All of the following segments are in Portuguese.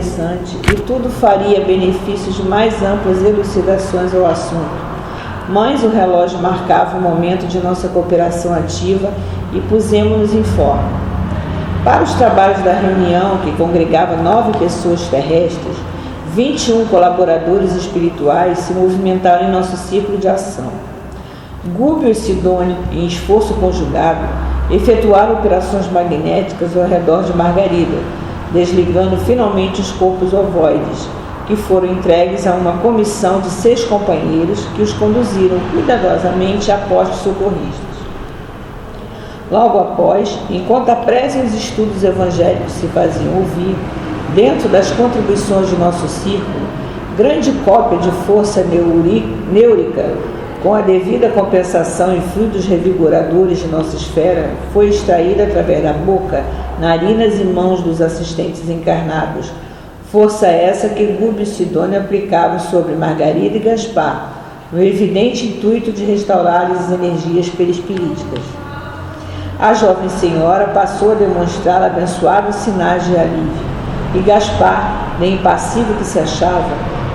interessante e tudo faria benefícios de mais amplas elucidações ao assunto. Mas o relógio marcava o momento de nossa cooperação ativa e pusemos-nos em forma. Para os trabalhos da reunião, que congregava 9 pessoas terrestres, 21 colaboradores espirituais se movimentaram em nosso círculo de ação. Gúbio e Sidônio, em esforço conjugado, efetuaram operações magnéticas ao redor de Margarida, desligando finalmente os corpos ovoides, que foram entregues a uma comissão de 6 companheiros que os conduziram cuidadosamente a postos socorristas. Logo após, enquanto a prece e os estudos evangélicos se faziam ouvir, dentro das contribuições de nosso círculo, grande cópia de força neúrica, com a devida compensação em fluidos revigoradores de nossa esfera, foi extraída através da boca, narinas e mãos dos assistentes encarnados. Força essa que Gúbio e Sidônio aplicavam sobre Margarida e Gaspar, no evidente intuito de restaurar-lhes as energias perispiríticas. A jovem senhora passou a demonstrar abençoados sinais de alívio, e Gaspar, nem impassível que se achava,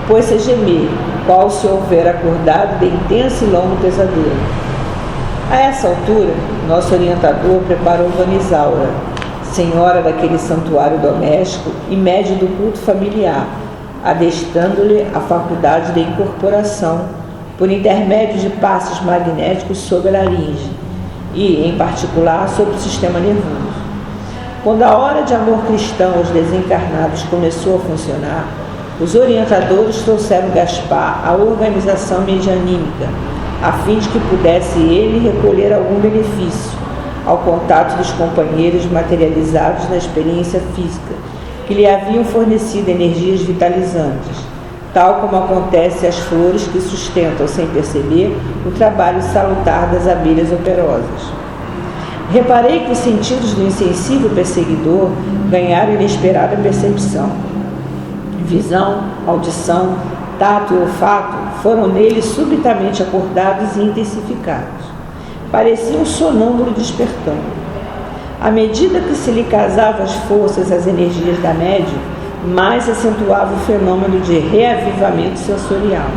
pôs-se a gemer, qual se houvera acordado de intenso e longo pesadelo. A essa altura, nosso orientador preparou Vanisaura, senhora daquele santuário doméstico e médio do culto familiar, adestrando-lhe a faculdade de incorporação, por intermédio de passes magnéticos sobre a laringe e, em particular, sobre o sistema nervoso. Quando a hora de amor cristão aos desencarnados começou a funcionar, os orientadores trouxeram Gaspar à organização medianímica, a fim de que pudesse ele recolher algum benefício ao contato dos companheiros materializados na experiência física, que lhe haviam fornecido energias vitalizantes, tal como acontece às flores que sustentam, sem perceber, o trabalho salutar das abelhas operosas. Reparei que os sentidos do insensível perseguidor ganharam inesperada percepção. Visão, audição, tato e olfato foram nele subitamente acordados e intensificados. Parecia um sonâmbulo despertando. À medida que se lhe casavam as forças às energias da médium, mais acentuava o fenômeno de reavivamento sensorial.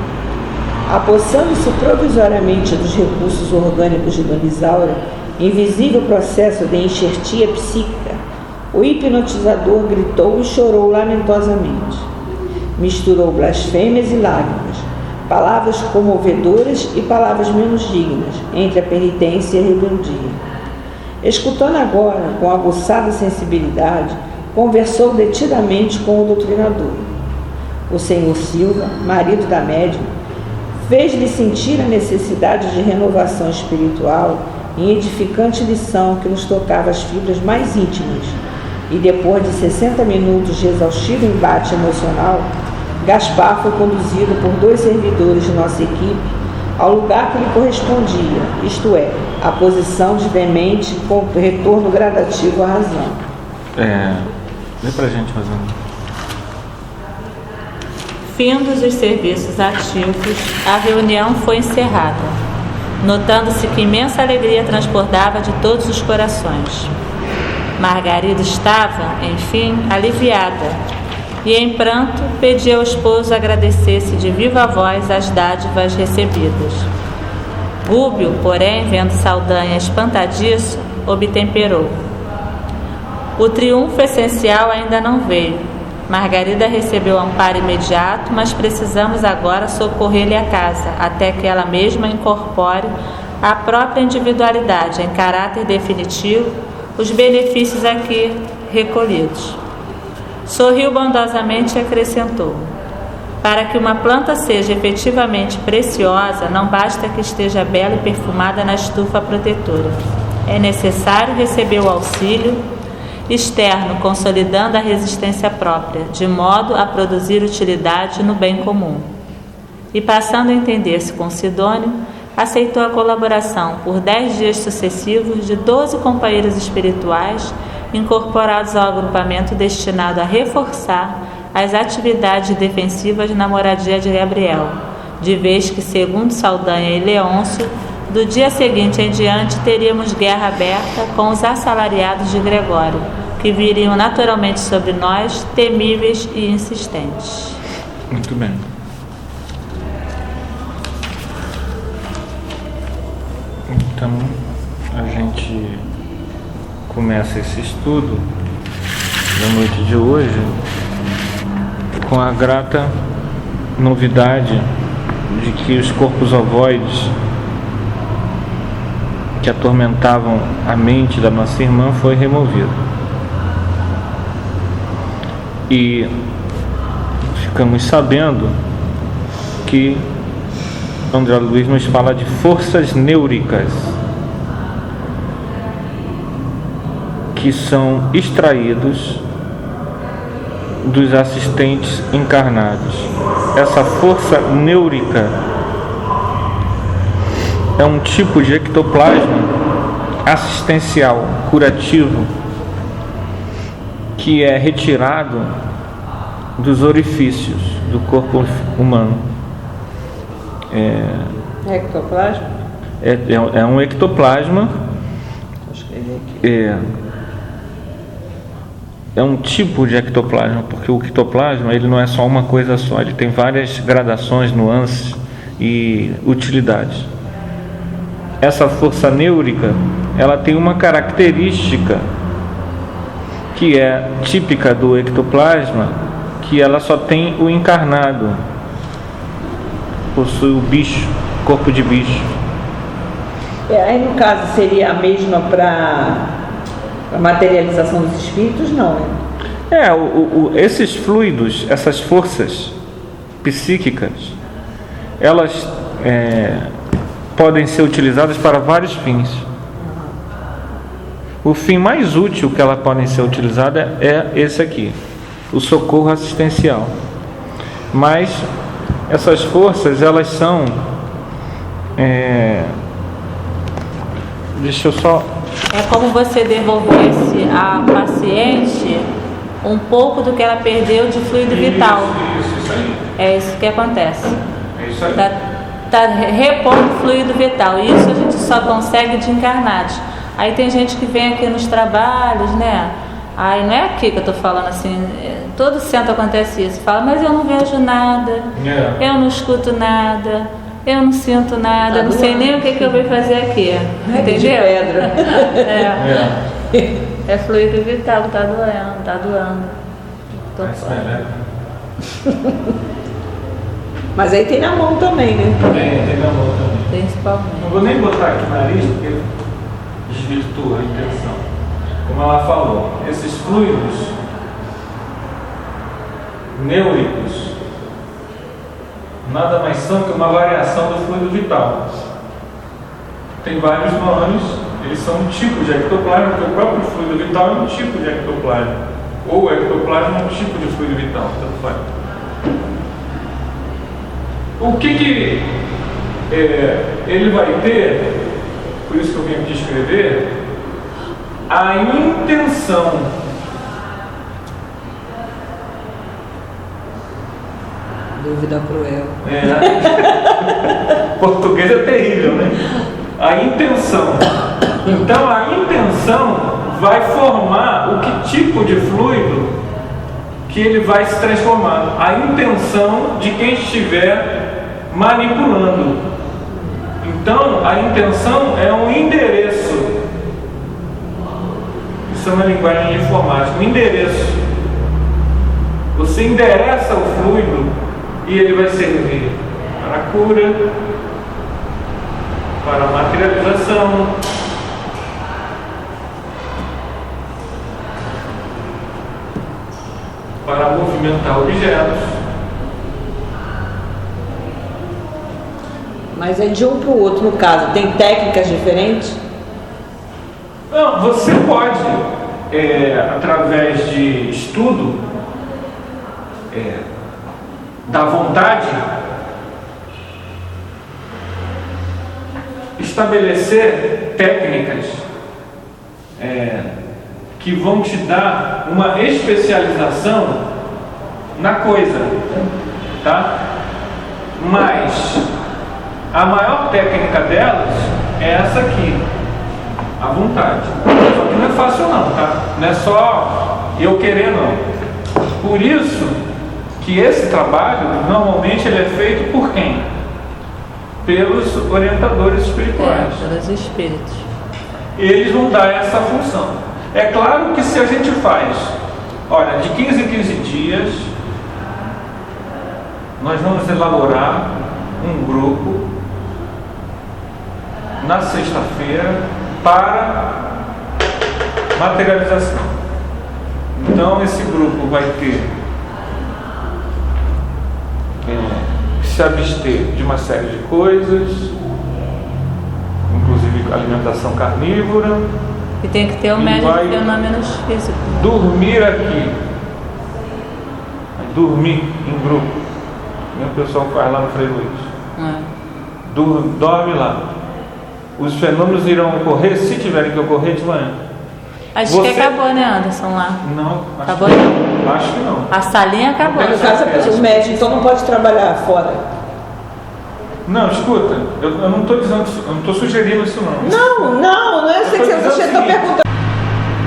Apossando-se provisoriamente dos recursos orgânicos de Dona Isaura, invisível processo de enxertia psíquica, o hipnotizador gritou e chorou lamentosamente. Misturou blasfêmias e lágrimas, palavras comovedoras e palavras menos dignas, entre a penitência e a rebeldia. Escutando agora, com aguçada sensibilidade, conversou detidamente com o doutrinador. O senhor Silva, marido da médium, fez-lhe sentir a necessidade de renovação espiritual em edificante lição que nos tocava as fibras mais íntimas, e depois de 60 minutos de exaustivo embate emocional, Gaspar foi conduzido por 2 servidores de nossa equipe ao lugar que lhe correspondia, isto é, a posição de demente com retorno gradativo à razão. Lê pra gente mais um. Findos os serviços ativos, a reunião foi encerrada, notando-se que imensa alegria transbordava de todos os corações. Margarida estava, enfim, aliviada, e em pranto pedia ao esposo agradecesse de viva voz as dádivas recebidas. Gúbio, porém, vendo Saldanha espantadiço, obtemperou. O triunfo essencial ainda não veio. Margarida recebeu amparo imediato, mas precisamos agora socorrer-lhe a casa, até que ela mesma incorpore à própria individualidade, em caráter definitivo, os benefícios aqui recolhidos. Sorriu bondosamente e acrescentou: para que uma planta seja efetivamente preciosa, não basta que esteja bela e perfumada na estufa protetora. É necessário receber o auxílio externo, consolidando a resistência própria, de modo a produzir utilidade no bem comum. E passando a entender-se com Sidônio, aceitou a colaboração por 10 dias sucessivos de 12 companheiros espirituais incorporados ao agrupamento destinado a reforçar as atividades defensivas na moradia de Gabriel, de vez que, segundo Saldanha e Leôncio, do dia seguinte em diante teríamos guerra aberta com os assalariados de Gregório, que viriam naturalmente sobre nós, temíveis e insistentes. Muito bem. Então, a gente começa esse estudo da noite de hoje com a grata novidade de que os corpos ovoides que atormentavam a mente da nossa irmã foi removido. E ficamos sabendo que André Luiz nos fala de forças neuricas que são extraídos dos assistentes encarnados. Essa força neurica é um tipo de ectoplasma assistencial, curativo, que é retirado dos orifícios do corpo humano. Ectoplasma? É um ectoplasma. Vou escrever aqui. É um tipo de ectoplasma, porque o ectoplasma ele não é só uma coisa só, ele tem várias gradações, nuances e utilidades. Essa força neurica, ela tem uma característica que é típica do ectoplasma, que ela só tem o encarnado, possui o bicho, corpo de bicho. Aí no caso seria a mesma para a materialização dos espíritos, não, né? Esses fluidos, essas forças psíquicas, elas podem ser utilizadas para vários fins. O fim mais útil que elas podem ser utilizadas é esse aqui, o socorro assistencial. Mas essas forças, elas são... deixa eu só... É como você devolvesse à paciente um pouco do que ela perdeu de fluido vital. Isso aí. É isso que acontece. É isso aí. Tá repondo fluido vital. E isso a gente só consegue de encarnados. Aí tem gente que vem aqui nos trabalhos, né? Aí não é aqui que eu tô falando assim, todo centro acontece isso. Fala, mas eu não vejo nada, eu não escuto nada, eu não sinto nada, não sei nem o que eu vou fazer aqui. Entendeu? De pedra. É fluido vital, tá doando. Mas aí tem na mão também, né? Tem na mão também. Principalmente. Não vou nem botar aqui na lista, porque desvirtua a intenção. Como ela falou, esses fluidos neuricos nada mais são que uma variação do fluido vital. Tem vários nomes, eles são um tipo de ectoplasma, porque o próprio fluido vital é um tipo de ectoplasma. Ou o ectoplasma é um tipo de fluido vital, tanto faz. O que ele vai ter, por isso que eu vim aqui escrever, a intenção. Dúvida cruel. Português é terrível, né? A intenção. Então a intenção vai formar o que tipo de fluido que ele vai se transformar. A intenção de quem estiver manipulando. Então a intenção é um endereço. Isso é uma linguagem de informática, um endereço. Você endereça o fluido e ele vai servir para a cura, para a materialização, para movimentar objetos. Mas é de um para o outro, no caso, tem técnicas diferentes? Não, você pode, através de estudo, da vontade, estabelecer técnicas que vão te dar uma especialização na coisa, tá? Mas a maior técnica delas é essa aqui, à vontade. Só que não é fácil não, tá? Não é só eu querer não. Por isso que esse trabalho, normalmente ele é feito por quem? Pelos orientadores espirituais. Pelos espíritos. Eles vão dar essa função. É claro que se a gente faz, olha, de 15 em 15 dias, nós vamos elaborar um grupo na sexta-feira para materialização. Então esse grupo vai ter se abster de uma série de coisas, inclusive alimentação carnívora. E tem que ter um médico de fenômenos físicos. Dormir aqui. Dormir em grupo. O pessoal faz lá no Frei Luiz. Dorme lá. Os fenômenos irão ocorrer, se tiverem que ocorrer, de manhã. Acho que acabou, né, Anderson, lá? Não. Acabou? Acho que não. A salinha acabou. No caso, o médico então não pode trabalhar fora. Não, escuta, eu não estou dizendo, eu não estou sugerindo isso não. Não é isso que você está perguntando.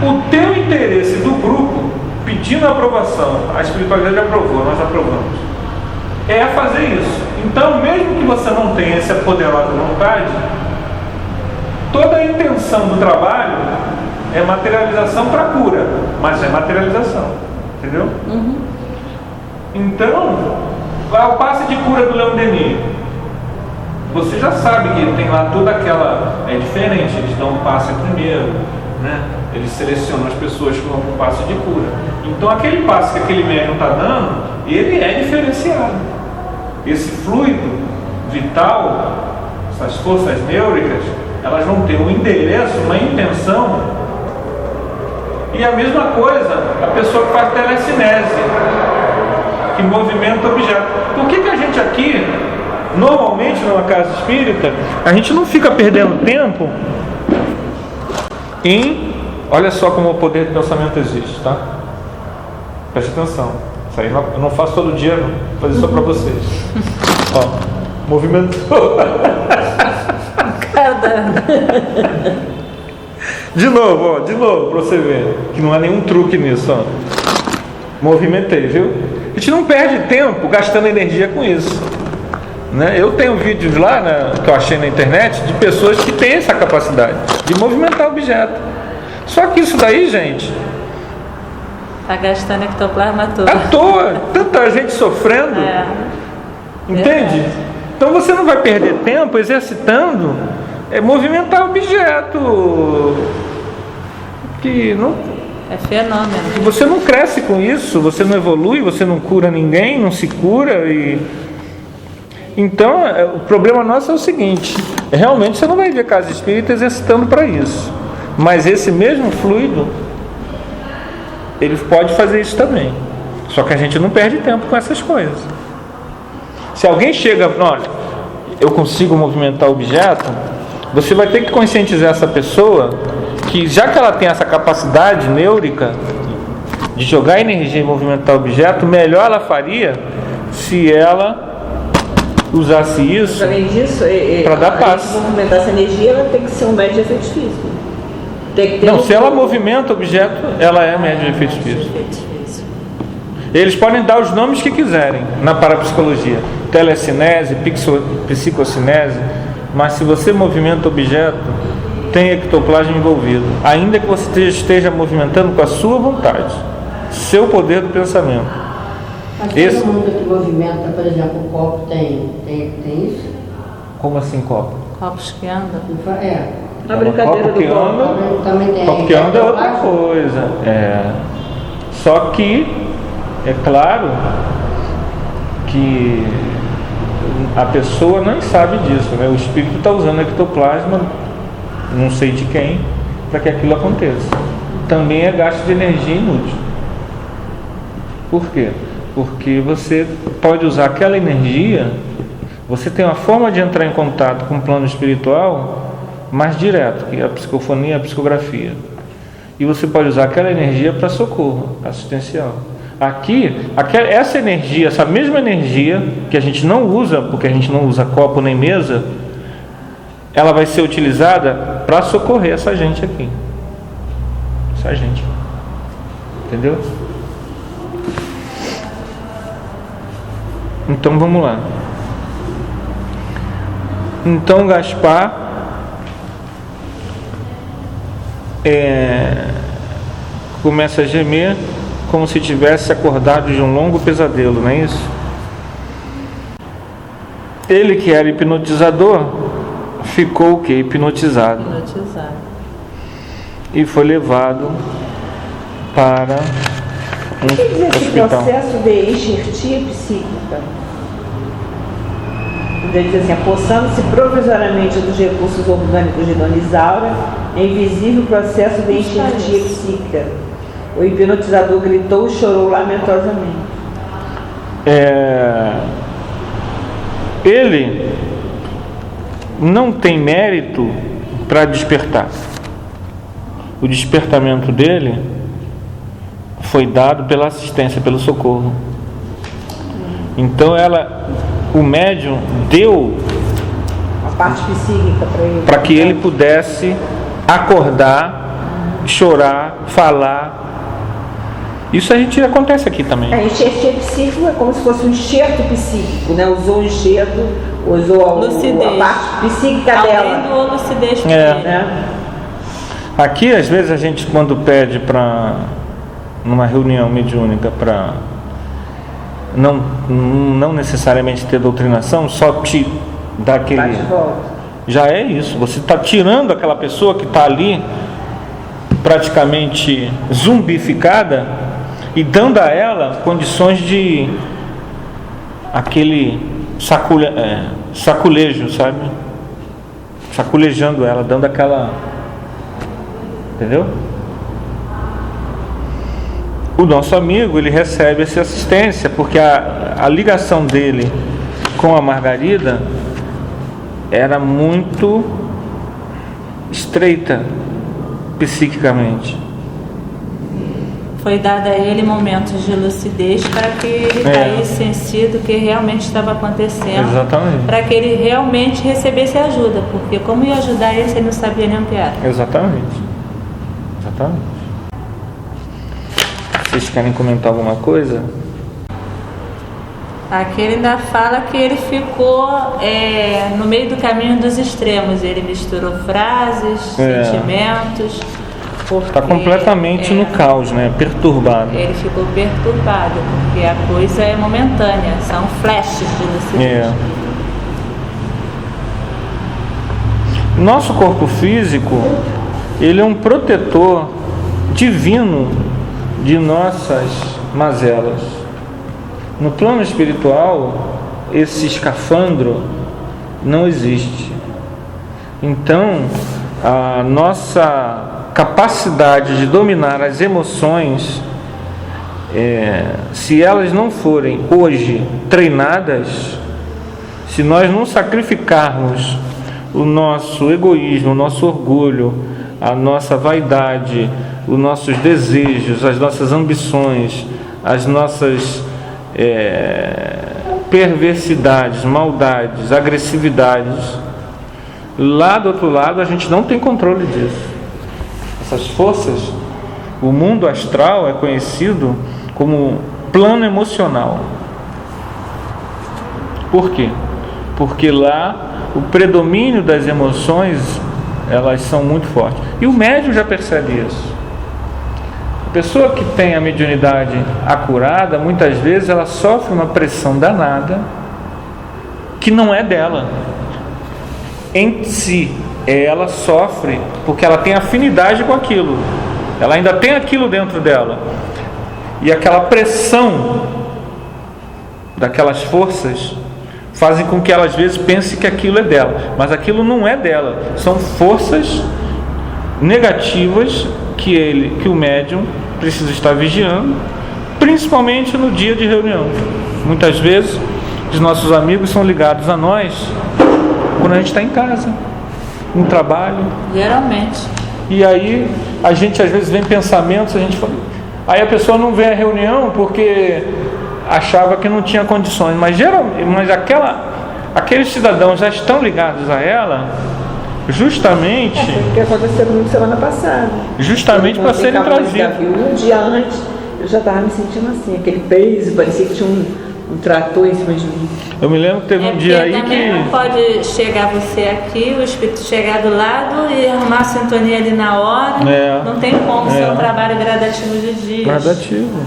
O teu interesse do grupo, pedindo a aprovação, a espiritualidade aprovou, nós aprovamos, é fazer isso. Então, mesmo que você não tenha essa poderosa vontade, toda a intenção do trabalho é materialização para cura, mas é materialização, entendeu? Então, o passe de cura do Leon Denis, você já sabe que tem lá toda aquela, é diferente, eles dão um passe primeiro, né? Eles selecionam as pessoas que vão com um passe de cura. Então aquele passe que aquele médium está dando, ele é diferenciado. Esse fluido vital, essas forças neuricas, elas vão ter um endereço, uma intenção. E a mesma coisa, a pessoa que faz telecinese, que movimenta objeto. Por que a gente aqui, normalmente numa casa espírita, a gente não fica perdendo tempo em... Olha só como o poder do pensamento existe, tá? Preste atenção. Isso aí eu não faço todo dia, não. Vou fazer só para vocês. Ó, movimentou. De novo para você ver que não há nenhum truque nisso, ó. Movimentei, viu? A gente não perde tempo gastando energia com isso, né? Eu tenho vídeos lá, né, que eu achei na internet, de pessoas que têm essa capacidade de movimentar objeto. Só que isso daí, gente, tá gastando ectoplasma todo. à toa, tanta gente sofrendo. Entende? Verdade. Então você não vai perder tempo exercitando movimentar objeto que não... É fenômeno. Você não cresce com isso, você não evolui, você não cura ninguém, não se cura. Então o problema nosso é o seguinte: realmente você não vai ver casa espírita exercitando para isso, mas esse mesmo fluido ele pode fazer isso também, só que a gente não perde tempo com essas coisas. Se alguém chega, olha, eu consigo movimentar objeto, você vai ter que conscientizar essa pessoa que, já que ela tem essa capacidade neúrica de jogar energia e movimentar objeto, melhor ela faria se ela usasse isso para dar paz. Para movimentar essa energia, ela tem que ser um médium de efeitos físicos. Não, se ela movimenta objeto, ela é médium de efeitos físicos. Eles podem dar os nomes que quiserem na parapsicologia: telecinese, psicocinese, mas se você movimenta objeto, tem ectoplasma envolvido, ainda que você esteja movimentando com a sua vontade, seu poder do pensamento. Mas todo mundo que movimenta, por exemplo, o copo tem isso? Como assim copo? Copos que andam? A brincadeira copo que do anda, também tem. copo que anda é outra coisa. Só que é claro que a pessoa não sabe disso, né? O espírito está usando ectoplasma, não sei de quem, para que aquilo aconteça. Também é gasto de energia inútil. Por quê? Porque você pode usar aquela energia, você tem uma forma de entrar em contato com o plano espiritual mais direto, que é a psicofonia e a psicografia. E você pode usar aquela energia para socorro assistencial. Aqui, essa energia, essa mesma energia que a gente não usa, porque a gente não usa copo nem mesa, ela vai ser utilizada para socorrer essa gente aqui. Essa gente. Entendeu? Então vamos lá. Então Gaspar começa a gemer como se tivesse acordado de um longo pesadelo, não é isso? Ele, que era hipnotizador, ficou o quê? Hipnotizado. E foi levado para O que quer dizer esse hospital. processo de enxertia psíquica? Ele diz assim: apossando-se provisoriamente dos recursos orgânicos de Dona Isaura, é invisível o processo de enxertia psíquica. O hipnotizador gritou e chorou lamentosamente. Ele não tem mérito para despertar. O despertamento dele foi dado pela assistência, pelo socorro. Então o médium deu A parte psíquica para ele. para que ele pudesse acordar, chorar, falar. Isso acontece aqui também. A enxertia psíquica é como se fosse um enxerto psíquico, né? Usou o enxerto, usou a parte psíquica dela. Além do lucidez Né? Aqui, às vezes, a gente, quando pede para numa reunião mediúnica para não necessariamente ter doutrinação, só te dar aquele... Bate de volta. Já é isso. Você está tirando aquela pessoa que está ali praticamente zumbificada e dando a ela condições de aquele saculejo, sabe? Saculejando ela, dando aquela... Entendeu? O nosso amigo, ele recebe essa assistência porque a ligação dele com a Margarida era muito estreita psiquicamente. Foi dado a ele momentos de lucidez para que ele caísse em si do que realmente estava acontecendo. Exatamente. Para que ele realmente recebesse ajuda, porque como ia ajudar ele se ele não sabia nem o que era? Exatamente. Vocês querem comentar alguma coisa? Aqui ele ainda fala que ele ficou no meio do caminho dos extremos. Ele misturou frases, sentimentos. Está completamente no caos, né? Perturbado. Ele ficou perturbado, porque a coisa é momentânea, são flashes de lucidez. Nosso corpo físico, ele é um protetor divino de nossas mazelas. No plano espiritual, esse escafandro não existe. Então, a nossa capacidade de dominar as emoções, se elas não forem hoje treinadas, se nós não sacrificarmos o nosso egoísmo, o nosso orgulho, a nossa vaidade, os nossos desejos, as nossas ambições, as nossas perversidades, maldades, agressividades, lá do outro lado a gente não tem controle disso. Essas forças, o mundo astral é conhecido como plano emocional. Por quê? Porque lá o predomínio das emoções, elas são muito fortes. E o médium já percebe isso. A pessoa que tem a mediunidade acurada, muitas vezes ela sofre uma pressão danada que não é dela. Em si, ela sofre porque ela tem afinidade com aquilo. Ela ainda tem aquilo dentro dela. E aquela pressão daquelas forças fazem com que ela às vezes pense que aquilo é dela, mas aquilo não é dela. São forças negativas que o médium precisa estar vigiando, principalmente no dia de reunião. Muitas vezes os nossos amigos são ligados a nós quando a gente está em casa, no trabalho. Geralmente. E aí a gente às vezes vem pensamentos, aí a pessoa não vem à reunião porque achava que não tinha condições, mas aqueles cidadãos já estão ligados a ela justamente O que aconteceu comigo semana passada. justamente para serem trazidos. Um dia antes, eu já estava me sentindo assim, aquele peso, parecia que tinha um trator em cima de mim. Eu me lembro que teve um dia aí que não pode chegar você aqui, o espírito chegar do lado e arrumar a sintonia ali na hora. Não tem como ser um trabalho gradativo de dias. gradativo.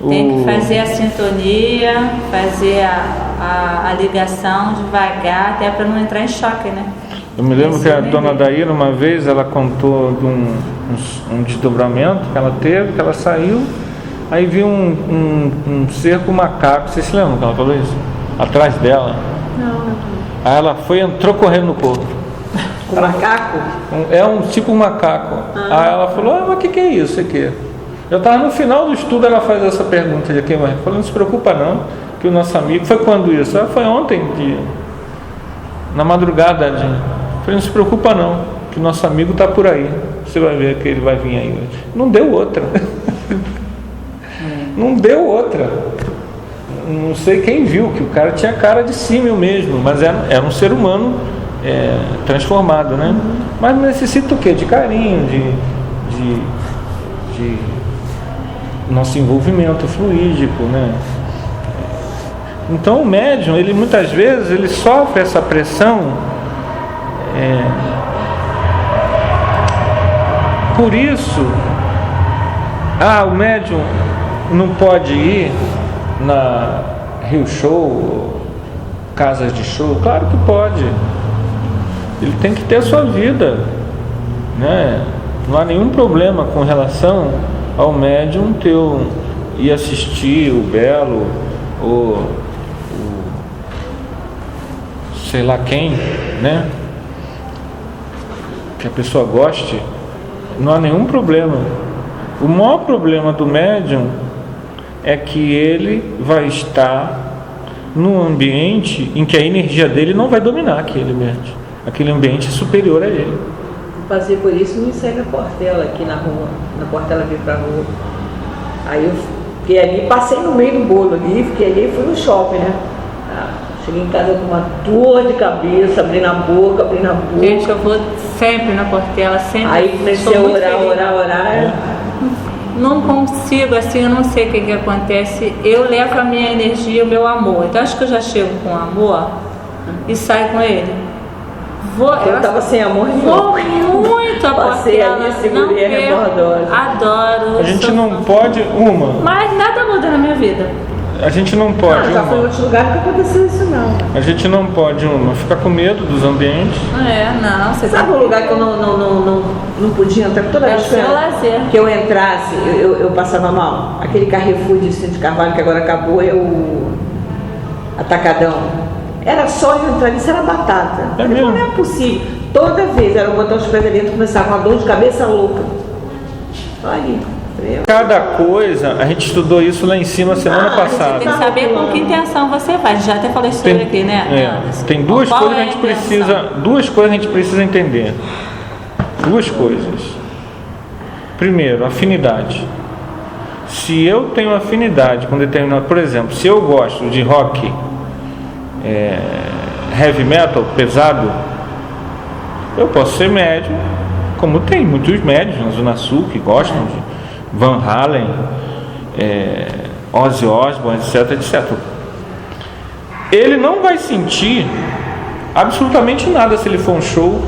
Tem que fazer a sintonia, fazer a ligação devagar, até para não entrar em choque, né? Eu me lembro que a dona Daíra, uma vez, ela contou de um desdobramento que ela teve, que ela saiu, aí viu um ser com macaco. Vocês se lembram que ela falou isso? Atrás dela. Não. Aí ela entrou correndo no corpo. Com macaco? É tipo um macaco. Aí ela falou, mas o que é isso aqui? Eu estava no final do estudo, ela faz essa pergunta de aqui, mas falou, não se preocupa não, que o nosso amigo, foi quando isso? Foi ontem, na madrugada, falei, não se preocupa não, que o nosso amigo está por aí, você vai ver que ele vai vir aí hoje. Não deu outra. Não deu outra. Não sei quem viu, que o cara tinha cara de símil mesmo, mas era um ser humano transformado, né? Mas necessita o quê? De carinho, de nosso envolvimento fluídico, né? Então o médium, ele muitas vezes ele sofre essa pressão, por isso, o médium não pode ir na Rio Show, casas de show. Claro que pode. Ele tem que ter a sua vida, né? Não há nenhum problema com relação ao médium ir assistir o Belo ou sei lá quem, né? Que a pessoa goste. Não há nenhum problema. O maior problema do médium é que ele vai estar num ambiente em que a energia dele não vai dominar aquele ambiente. Aquele ambiente é superior a ele. Passei por isso no Cega Portela, aqui na rua, na Portela vir pra rua. Aí eu fiquei ali, passei no meio do bolo ali, fiquei ali e fui no shopping, né? Cheguei em casa com uma dor de cabeça, abrindo a boca. Gente, eu vou sempre na Portela, sempre. Aí comecei a orar. Não consigo, assim, eu não sei o que acontece. Eu levo a minha energia, o meu amor. Então acho que eu já chego com amor e saio com ele. Eu estava sem amor nenhum. Vou muito a Passei Portela. ali, segurei a rebordose. Adoro. A gente não pode, Mas nada muda na minha vida. A gente não pode, já foi em outro lugar que aconteceu isso não. A gente não pode, ficar com medo dos ambientes. Não, você sabe um lugar que eu não podia entrar? Toda vez que eu entrasse, eu passava mal. Aquele Carrefour de Vicente Carvalho, que agora acabou, é o Atacadão. Era só eu entrar, isso era batata. Não é possível. Toda vez era botar os pés ali dentro, começava com uma dor de cabeça louca. Olha. Cada coisa, a gente estudou isso lá em cima semana passada. Você tem que saber com que intenção você faz. Já até falei isso aqui, né? Tem duas coisas que a gente precisa entender. Duas coisas. Primeiro, afinidade. Se eu tenho afinidade com determinado, por exemplo, se eu gosto de rock, heavy metal pesado, eu posso ser médium, como tem muitos médiums na Zona Sul que gostam de Van Halen, Ozzy Osbourne, etc. Ele não vai sentir absolutamente nada se ele for um show,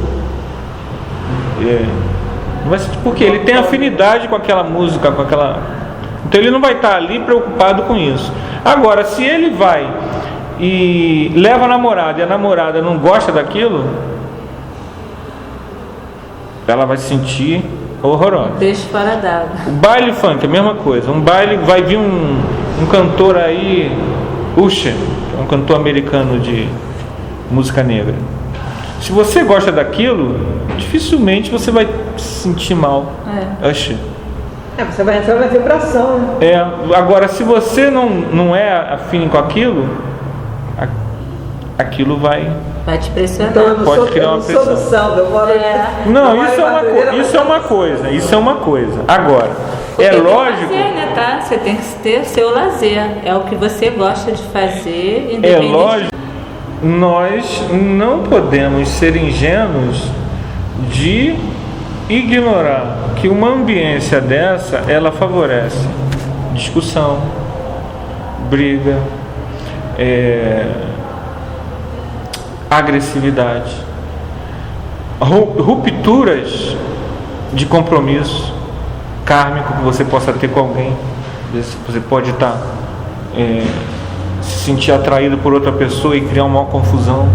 não vai sentir, porque ele tem afinidade com aquela música, então ele não vai estar ali preocupado com isso. Agora, se ele vai e leva a namorada e a namorada não gosta daquilo, ela vai se sentir horrorosa. Peixe fora d'água. O baile funk, a mesma coisa. Um baile, vai vir um cantor aí, Usher, um cantor americano de música negra. Se você gosta daquilo, dificilmente você vai se sentir mal. Usher. Você vai entrar na vibração. Agora, se você não é afim com aquilo, aquilo vai te pressionar. Então, pode criar uma pressão. Não, isso é uma coisa. Agora, porque lógico. Lazer, né, tá? Você tem que ter seu lazer. É o que você gosta de fazer. É lógico. nós não podemos ser ingênuos de ignorar que uma ambiência dessa, ela favorece discussão, briga, agressividade, rupturas de compromisso kármico que você possa ter com alguém. Você pode estar se sentir atraído por outra pessoa e criar uma confusão.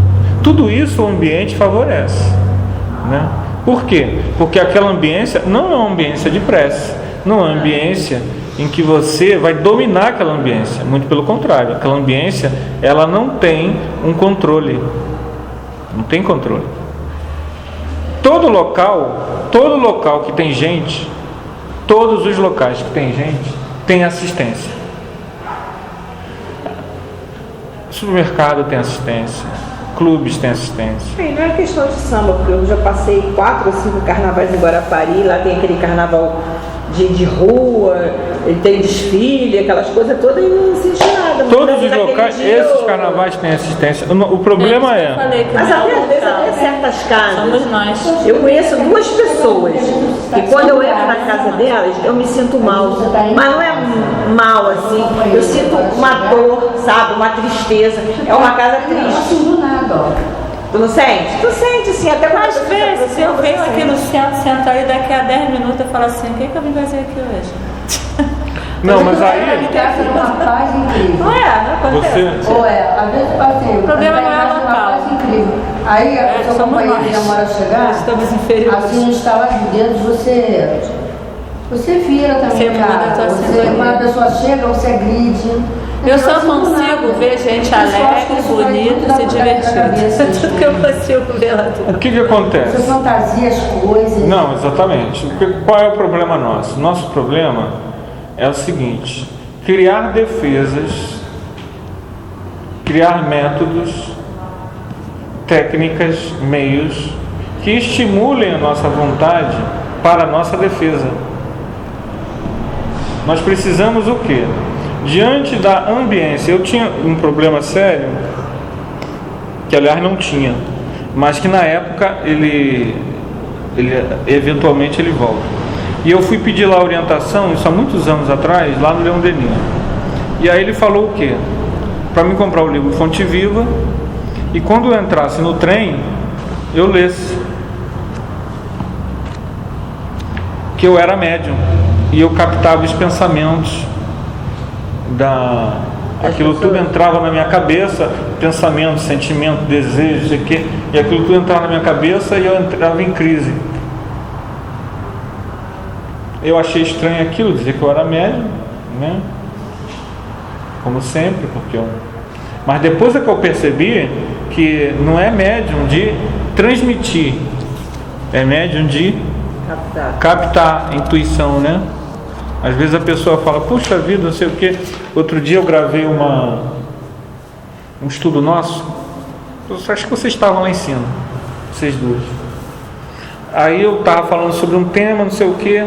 Tudo isso o ambiente favorece, né? Por quê? Porque aquela ambiência não é uma ambiência de prece, não é uma ambiência em que você vai dominar aquela ambiência. Muito pelo contrário, aquela ambiência, ela não tem um controle. Não tem controle. Todo local que tem gente, todos os locais que tem gente, tem assistência. Supermercado tem assistência, clubes têm assistência. Não é questão de samba, porque eu já passei 4 ou 5 carnavais em Guarapari, lá tem aquele carnaval de rua, tem desfile, aquelas coisas todas, e não existe nada. Todos os locais, esses carnavais têm assistência. O problema Mas até certas casas, somos nós. eu conheço 2 pessoas, e quando eu entro na casa delas, eu me sinto mal. Mas não é mal assim, eu sinto uma dor, sabe, uma tristeza. É uma casa triste. Não nada, ó. Tu não sente? Tu sente sim, até Às vezes eu venho aqui no centro, sentar e daqui a 10 minutos eu falo assim, o que eu vim fazer aqui hoje? Não, mas aí Casa de uma paz incrível. Não acontece. você, Ou às vezes assim, O problema não é casa de uma local. paz incrível. Aí a sua somos companheira nós. demora a chegar, Nós estamos inferiores. assim, nos estalar de dedos, você vira também, Você muda a cara. tua Você, sintonia. quando a pessoa chega, você agride. Eu só sinto consigo nada. ver gente Eu só acho que alegre, isso vai muito bonita, da- se da cabeça, divertindo. Tudo que eu consigo ver lá dentro. o que Você acontece? fantasia as coisas. Não, exatamente. Qual é o problema nosso? Nosso problema é o seguinte: criar defesas, criar métodos, técnicas, meios que estimulem a nossa vontade para a nossa defesa. Nós precisamos o quê? Diante da ambiência, eu tinha um problema sério, que aliás não tinha, mas que na época ele eventualmente ele volta. E eu fui pedir lá orientação, isso há muitos anos atrás, lá no Leão Denis. E aí ele falou o quê? Para mim comprar o livro Fonte Viva, e quando eu entrasse no trem, eu lesse. Que eu era médium, e eu captava os pensamentos aquilo tudo entrava na minha cabeça, pensamento, sentimento, desejo, sei que, e aquilo tudo entrava na minha cabeça e eu entrava em crise. Eu achei estranho aquilo, dizer que eu era médium, né? Como sempre, mas depois é que eu percebi que não é médium de transmitir, é médium de captar intuição, né? Às vezes a pessoa fala, puxa vida, não sei o que. Outro dia eu gravei um estudo nosso. Eu acho que vocês estavam lá em cima, vocês duas. Aí eu estava falando sobre um tema, não sei o que.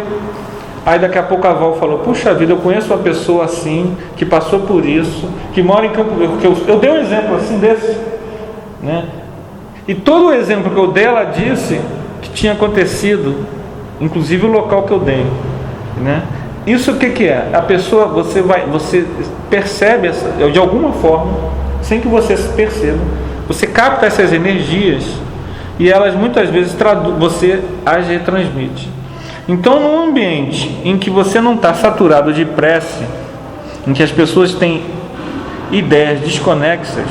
Aí daqui a pouco a Val falou, puxa vida, eu conheço uma pessoa assim, que passou por isso, que mora em Campo Verde. Eu dei um exemplo assim desse, né? E todo o exemplo que eu dei, ela disse que tinha acontecido, inclusive o local que eu dei, né? Isso o que é? A pessoa, você percebe de alguma forma, sem que você perceba, você capta essas energias e elas muitas vezes você as retransmite. Então, num ambiente em que você não está saturado de prece, em que as pessoas têm ideias desconexas,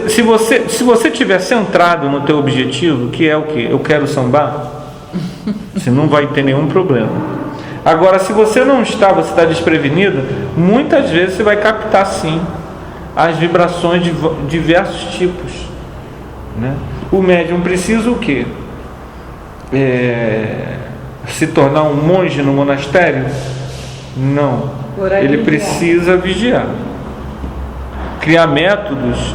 se você estiver centrado no teu objetivo, que é o quê? Eu quero sambar, você não vai ter nenhum problema. Agora, se você não está, você está desprevenido, muitas vezes você vai captar sim as vibrações de diversos tipos, né? O médium precisa o quê? Se tornar um monge no monastério? Não. Ele precisa vigiar, criar métodos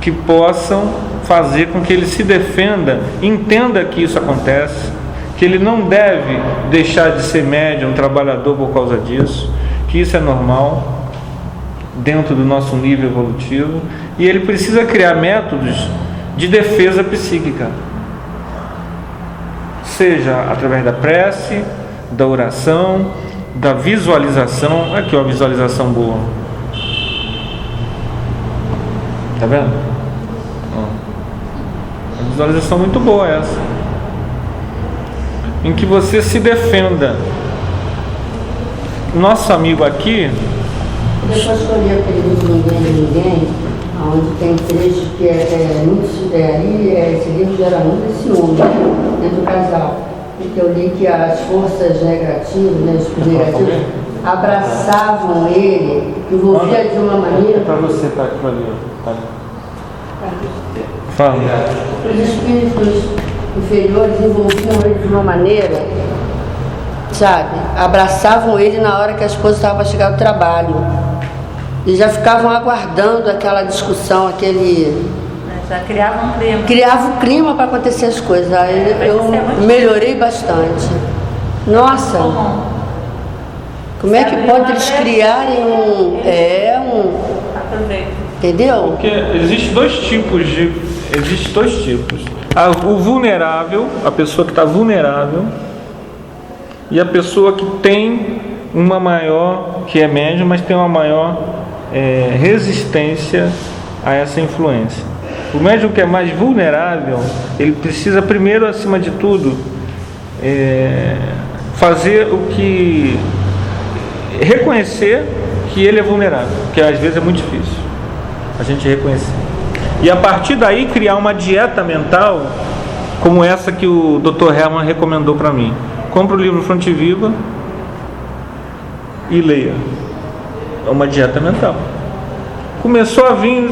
que possam fazer com que ele se defenda, entenda que isso acontece, que ele não deve deixar de ser médium, trabalhador por causa disso, que isso é normal, dentro do nosso nível evolutivo, e ele precisa criar métodos de defesa psíquica, seja através da prece, da oração, da visualização. Aqui, ó, visualização boa. Tá vendo? Ó. Uma visualização muito boa essa, em que você se defenda. Nosso amigo aqui, deixa eu escolher aquele livro Ninguém de Ninguém, onde tem trecho que esse livro gera muito ciúme, né, entre o casal. Porque eu li que as forças negativas, né, os negativos, abraçavam ele, envolvia de uma maneira. Para você, tá aqui ali, tá. Fala. Os espíritos inferiores envolviam ele de uma maneira, sabe? Abraçavam ele na hora que a esposa estava para chegar do trabalho. E já ficavam aguardando aquela discussão, Já criava um clima. Criava um clima para acontecer as coisas. Aí eu melhorei bastante. Nossa! Como é que pode eles criarem entendeu? Porque existem dois tipos. O vulnerável, a pessoa que está vulnerável, e a pessoa que tem uma maior, que é médium, mas tem uma maior resistência a essa influência. O médium que é mais vulnerável, ele precisa primeiro, acima de tudo, fazer o que... reconhecer que ele é vulnerável, que às vezes é muito difícil a gente reconhecer. E a partir daí criar uma dieta mental, como essa que o Dr. Herman recomendou para mim. Compre o livro Fonte Viva e leia. É uma dieta mental. Começou a vir...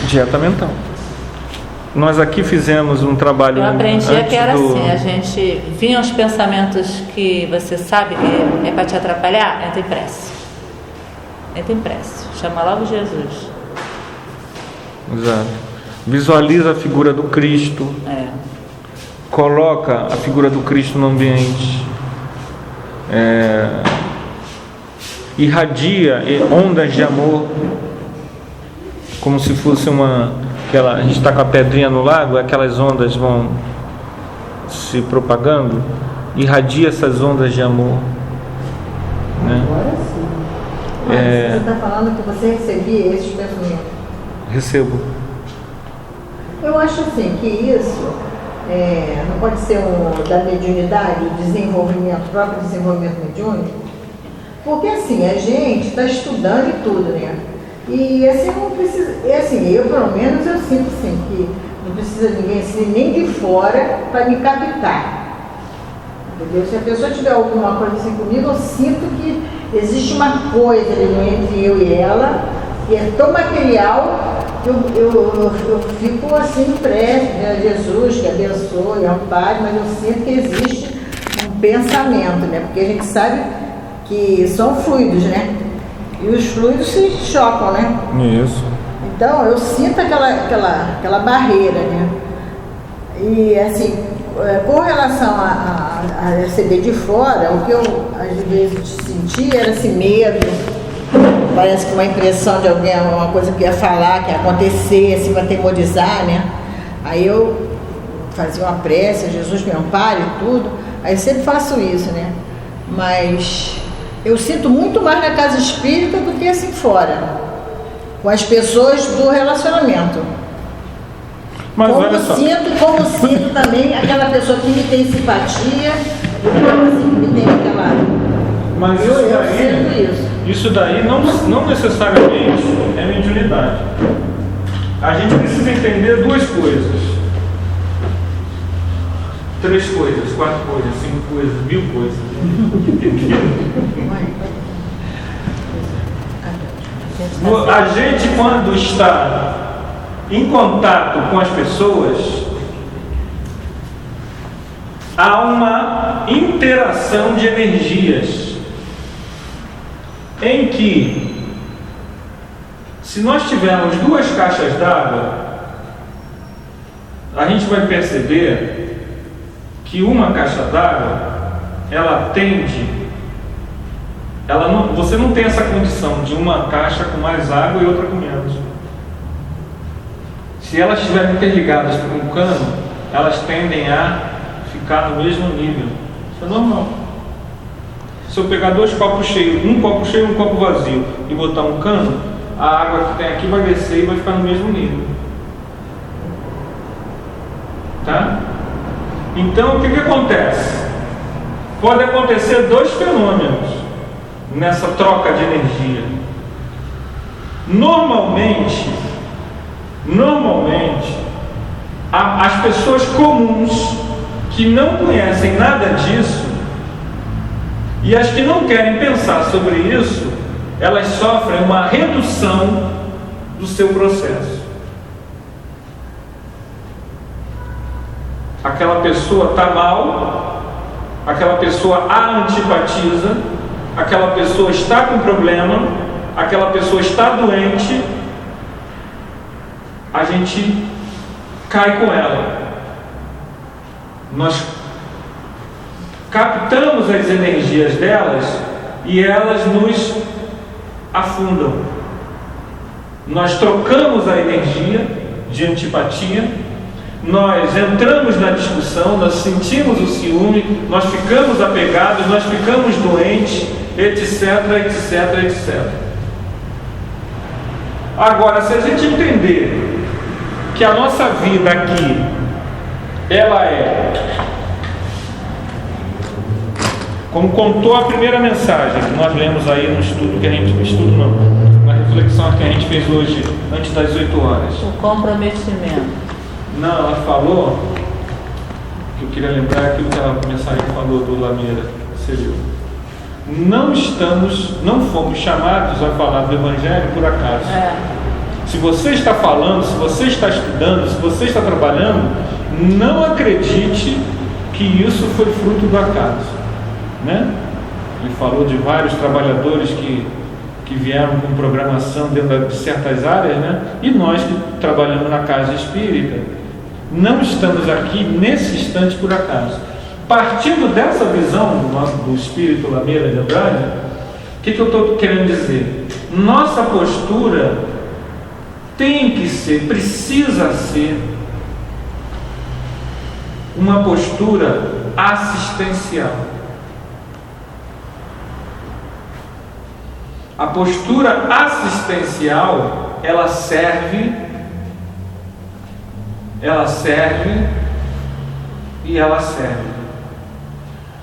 dieta mental. Nós aqui fizemos um trabalho. Eu aprendi que era assim, a gente vinha os pensamentos que você sabe que é para te atrapalhar, entra em prece. Entra em prece. Chama logo Jesus. Exato. Visualiza a figura do Cristo. Coloca a figura do Cristo no ambiente. Irradia ondas de amor, como se fosse a gente está com a pedrinha no lago, aquelas ondas vão se propagando. Irradia essas ondas de amor, né? Agora sim. Você está falando que você recebia esses pensamentos? Recebo. Eu acho assim que isso não pode ser da mediunidade, o próprio desenvolvimento mediúnico, porque assim, a gente está estudando e tudo, né? E assim, não precisa, eu pelo menos eu sinto assim, que não precisa ninguém assim, nem de fora para me captar. Entendeu? Se a pessoa tiver alguma coisa assim comigo, eu sinto que existe uma coisa ali entre eu e ela, que é tão material que eu fico assim impresso, né? Jesus que abençoe, ampare, mas eu sinto que existe um pensamento, né? Porque a gente sabe que são fluidos, né? E os fluidos se chocam, né? Isso. Então eu sinto aquela barreira, né? E assim, com relação a receber de fora, o que eu às vezes sentia era esse medo, parece que uma impressão de alguém, uma coisa que ia falar, que ia acontecer, assim, para atemorizar, né? Aí eu fazia uma prece, Jesus me ampare e tudo, aí eu sempre faço isso, né? Mas eu sinto muito mais na casa espírita do que assim fora, com as pessoas do relacionamento. Mas olha só. Como sinto também aquela pessoa que me tem simpatia, assim, que me tem aquela... Mas isso daí não necessariamente é mediunidade. A gente precisa entender duas coisas. 3 coisas, 4 coisas, 5 coisas, 1000 coisas. A gente, quando está em contato com as pessoas, há uma interação de energias em que, se nós tivermos 2 caixas d'água, a gente vai perceber que uma caixa d'água ela tende, você não tem essa condição de uma caixa com mais água e outra com menos. Se elas estiverem interligadas por um cano, elas tendem a ficar no mesmo nível. Isso é normal. Se eu pegar 2 copos cheios, um copo cheio e um copo vazio, e botar um cano, a água que tem aqui vai descer e vai ficar no mesmo nível. Tá? Então, o que acontece? Pode acontecer 2 fenômenos nessa troca de energia. Normalmente, as pessoas comuns que não conhecem nada disso e as que não querem pensar sobre isso, elas sofrem uma redução do seu processo. Aquela pessoa está mal, aquela pessoa a antipatiza, aquela pessoa está com problema, aquela pessoa está doente, a gente cai com ela. Nós captamos as energias delas e elas nos afundam. Nós trocamos a energia de antipatia, nós entramos na discussão, nós sentimos o ciúme, nós ficamos apegados, nós ficamos doentes, etc, etc, etc. Agora, se a gente entender que a nossa vida aqui, ela é, como contou a primeira mensagem que nós lemos aí no estudo que a gente, na reflexão que a gente fez hoje, antes das 8 horas. O comprometimento. Não, ela falou, que eu queria lembrar aquilo que a mensagem falou do Lameira, você viu? Não fomos chamados a falar do Evangelho por acaso. Se você está falando, se você está estudando, se você está trabalhando, não acredite que isso foi fruto do acaso, né? Ele falou de vários trabalhadores que vieram com programação dentro de certas áreas, né? E nós que trabalhamos na casa espírita, não estamos aqui nesse instante por acaso. Partindo dessa visão do espírito Lameira de Andrade, o que eu estou querendo dizer? Nossa postura tem que ser, precisa ser uma postura assistencial. A postura assistencial, ela serve e ela serve.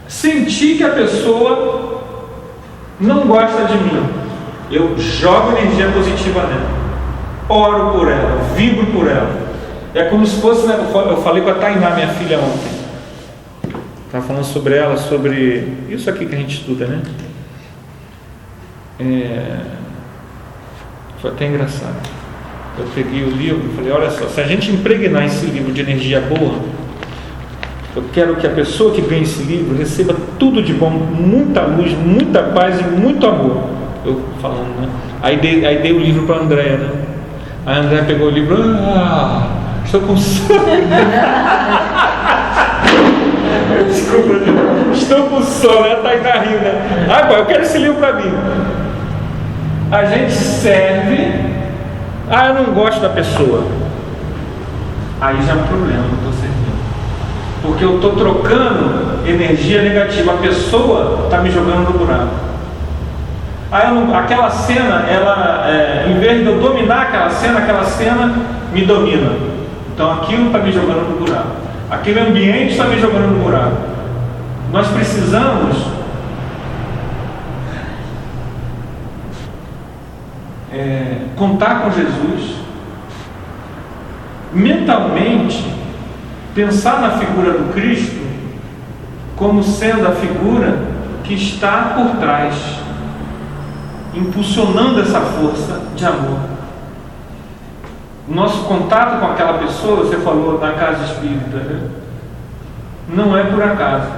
Sentir que a pessoa não gosta de mim, eu jogo energia positiva nela, oro por ela, vibro por ela. É como se fosse, né, eu falei com a Tainá, minha filha, ontem. Estava falando sobre ela, sobre isso aqui que a gente estuda, né? Foi até engraçado. Eu peguei o livro e falei, olha só, se a gente impregnar esse livro de energia boa, eu quero que a pessoa que ganhe esse livro receba tudo de bom, muita luz, muita paz e muito amor. Eu falando, né? Aí dei o livro para a Andréia, né? A Andréia pegou o livro, estou com sono. Desculpa, estou com sono, ela está rindo, né? Pai, eu quero esse livro para mim. A gente serve, eu não gosto da pessoa. Aí já é um problema, não estou servindo. Porque eu estou trocando energia negativa, a pessoa está me jogando no buraco. Aquela cena, em vez de eu dominar aquela cena me domina. Então aquilo está me jogando no buraco. Aquele ambiente está me jogando no buraco. Nós precisamos contar com Jesus, mentalmente pensar na figura do Cristo como sendo a figura que está por trás, impulsionando essa força de amor. Nosso contato com aquela pessoa, você falou na casa espírita, né? Não é por acaso.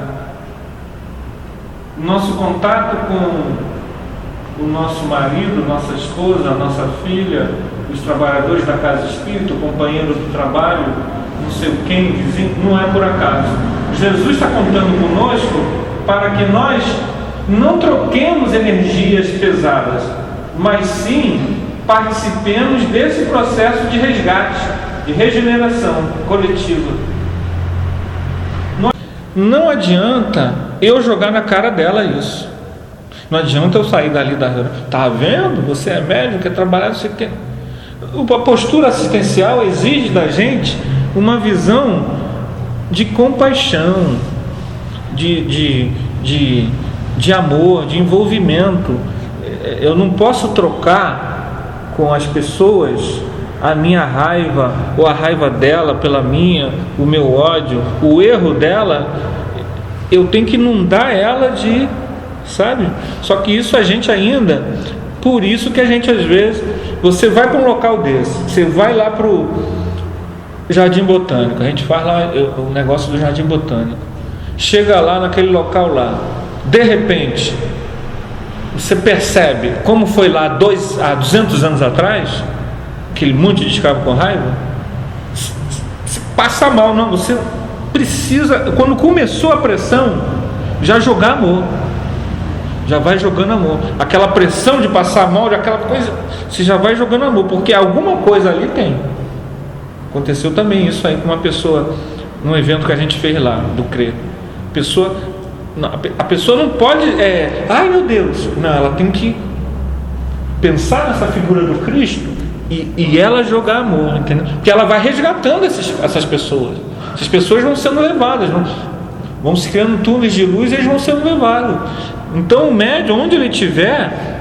Nosso contato com o nosso marido, nossa esposa, nossa filha, os trabalhadores da casa espírita, o companheiro do trabalho, não sei quem, vizinho, não é por acaso. Jesus está contando conosco para que nós não troquemos energias pesadas, mas sim participemos desse processo de resgate, de regeneração coletiva. Não adianta eu jogar na cara dela isso. Não adianta eu sair dali tá vendo? Você é médico, quer trabalhar, você quer. A postura assistencial exige da gente uma visão de compaixão, de amor, de envolvimento. Eu não posso trocar com as pessoas a minha raiva ou a raiva dela pela minha, o meu ódio, o erro dela. Eu tenho que inundar ela de, sabe? Só que isso a gente ainda, por isso que a gente às vezes, você vai para um local desse, você vai lá para o Jardim Botânico, a gente faz lá o negócio do Jardim Botânico, chega lá naquele local lá, de repente você percebe como foi lá há 200 anos atrás, aquele monte de escravo com raiva, você passa mal. Não, você precisa, quando começou a pressão, já jogar amor, já vai jogando amor, aquela pressão de passar mal, de aquela coisa, você já vai jogando amor, porque alguma coisa ali tem. Aconteceu também isso aí com uma pessoa num evento que a gente fez lá do CRE. A pessoa não pode ai meu Deus, não, ela tem que pensar nessa figura do Cristo e ela jogar amor, entendeu? Porque ela vai resgatando essas pessoas. Essas pessoas vão sendo levadas, vão se criando túneis de luz e eles vão sendo levados. Então o médium, onde ele estiver,